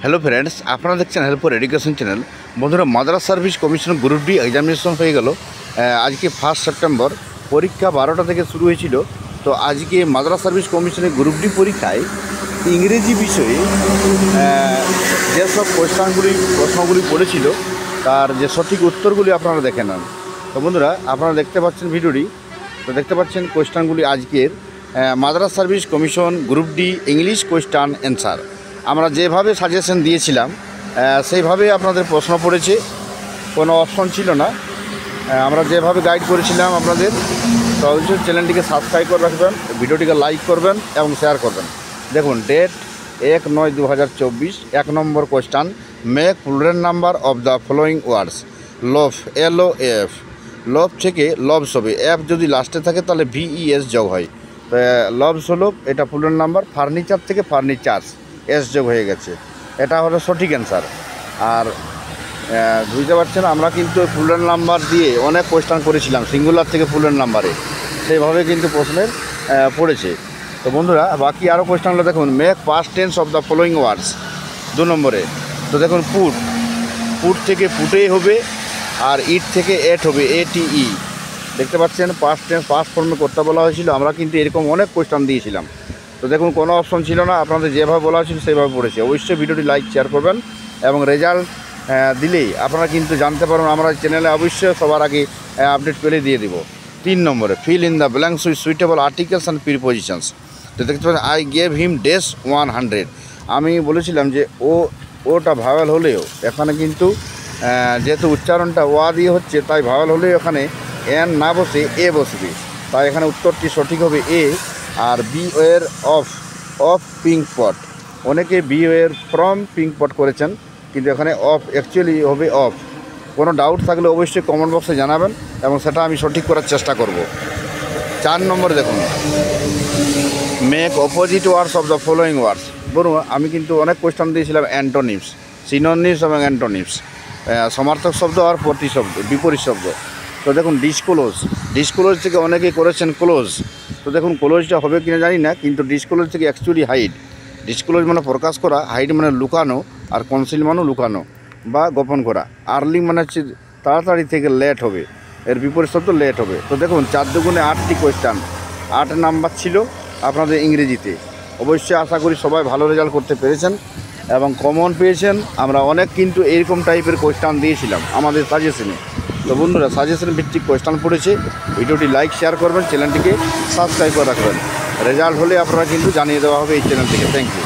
Hello friends, আপনারা দেখছেন help for education channel. বন্ধুরা, Madras service commission group D examination হয়ে গেল। আজকে 1 সেপ্টেম্বর পরীক্ষা 12টা থেকে শুরু হয়েছিল। তো আজকে মাদ্রাস সার্ভিস কমিশনের গ্রুপ ডি পরীক্ষায় ইংরেজি বিষয়ে যেসব প্রশ্নগুলি পড়েছিল তার যে সঠিক উত্তরগুলি আপনারা দেখে নেন। তো বন্ধুরা, আপনারা দেখতে পাচ্ছেন ভিডিওটি, তো দেখতে পাচ্ছেন কোয়েশ্চানগুলি আজকের Madras service commission group D English question answer. আমরা যেভাবে সাজেশন দিয়েছিলাম সেইভাবে আপনাদের প্রশ্ন পড়েছে, কোনো অপশন ছিল না। আমরা যেভাবে গাইড করেছিলাম আপনাদের, তো অবশ্যই চ্যানেলটিকে সাবস্ক্রাইব করে রাখবেন, ভিডিওটিকে লাইক করবেন এবং শেয়ার করবেন। দেখুন, date 1/9/2024, 1 number question, make plural number of the following words. Love, LOF, love থেকে লভস হবে, এফ যদি লাস্টে থাকে তাহলে VES যোগ হয়। তো লভস হলো এটা প্লুরাল নাম্বার। ফার্নিচার থেকে ফার্নিচার্স, এস যোগ হয়ে গেছে, এটা হলো সঠিক অ্যান্সার। আর বুঝতে পারছেন, আমরা কিন্তু প্লুরাল নাম্বার দিয়ে অনেক কোয়েশ্চান করেছিলাম, সিঙ্গুলার থেকে প্লুরাল নাম্বারে, সেইভাবে কিন্তু প্রশ্নের পড়েছে। তো বন্ধুরা, বাকি আরও কোয়েশ্চানগুলো দেখুন। Make past tense of the following ওয়ার্ডস, 2 নম্বরে। তো দেখুন, পুট থেকে পুটেই হবে, আর ইট থেকে এট হবে, ATE। দেখতে পাচ্ছেন, পাস্ট টেন্স পাস্ট ফর্মে করতে বলা হয়েছিল। আমরা কিন্তু এরকম অনেক কোয়েশ্চান দিয়েছিলাম। তো দেখুন, কোনো অপশন ছিল না, আপনাদের যেভাবে বলা হয়েছিল সেইভাবে পড়েছে। অবশ্যই ভিডিওটি লাইক শেয়ার করবেন এবং রেজাল্ট দিলেই আপনারা কিন্তু জানতে পারবেন। আমরা চ্যানেলে অবশ্যই সবার আগে আপডেট পেলে দিয়ে দেবো। 3 নম্বরে, fill in the blanks with suitable articles and prepositions. তো দেখতে পাচ্ছেন, আই গেভ হিম ডেস 100। আমি বলেছিলাম যে ওটা ভাওয়াল হলেও এখানে কিন্তু যেহেতু উচ্চারণটা ওয়া দিয়ে হচ্ছে, তাই ভাওয়াল হলেও এখানে এন না বসে এ বসবে, তাই এখানে উত্তরটি সঠিক হবে এ। আর বিওয়ের অফ পিঙ্ক পট, অনেকে বিওয়ের ফ্রম পিঙ্ক পট করেছেন, কিন্তু এখানে অফ অ্যাকচুয়ালি হবে অফ। কোনো ডাউট থাকলে অবশ্যই কমেন্ট বক্সে জানাবেন এবং সেটা আমি সঠিক করার চেষ্টা করব। 4 নম্বরে দেখুন, make opposite words of the following ওয়ার্ডস। বলুন, আমি কিন্তু অনেক কোয়েশ্চন দিয়েছিলাম অ্যান্টোনিমস, সিনোনিমস এবং অ্যান্টোনিমস, সমার্থক শব্দ আর বিপরীত শব্দ। তো দেখুন, ডিসক্লোজ থেকে অনেকেই করেছেন ক্লোজ। তো দেখুন, ক্লোজটা হবে কিনা জানি না, কিন্তু ডিসক্লোজ থেকে অ্যাকচুয়ালি হাইড। ডিসক্লোজ মানে প্রকাশ করা, হাইড মানে লুকানো, আর কনসিল মানে লুকানো বা গোপন করা। আর্লি মানে হচ্ছে তাড়াতাড়ি থেকে লেট হবে, এর বিপরীত শব্দ লেট হবে। তো দেখুন, 4 দুগুণে 8টি কোয়েশ্চান, 8 নাম্বার ছিল আপনাদের ইংরেজিতে। অবশ্যই আশা করি সবাই ভালো রেজাল্ট করতে পেরেছেন এবং কমন পেয়েছেন। আমরা অনেক কিন্তু এইরকম টাইপের কোয়েশ্চান দিয়েছিলাম আমাদের সাজেশনে। তো বন্ধুরা, সাজেশন ভিত্তিক কোয়েশ্চান পড়েছে। ভিডিওটি লাইক শেয়ার করবেন, চ্যানেলটিকে সাবস্ক্রাইব করে রাখবেন। রেজাল্ট হলে আপনারা কিন্তু জানিয়ে দেওয়া হবে এই চ্যানেল থেকে। Thank you.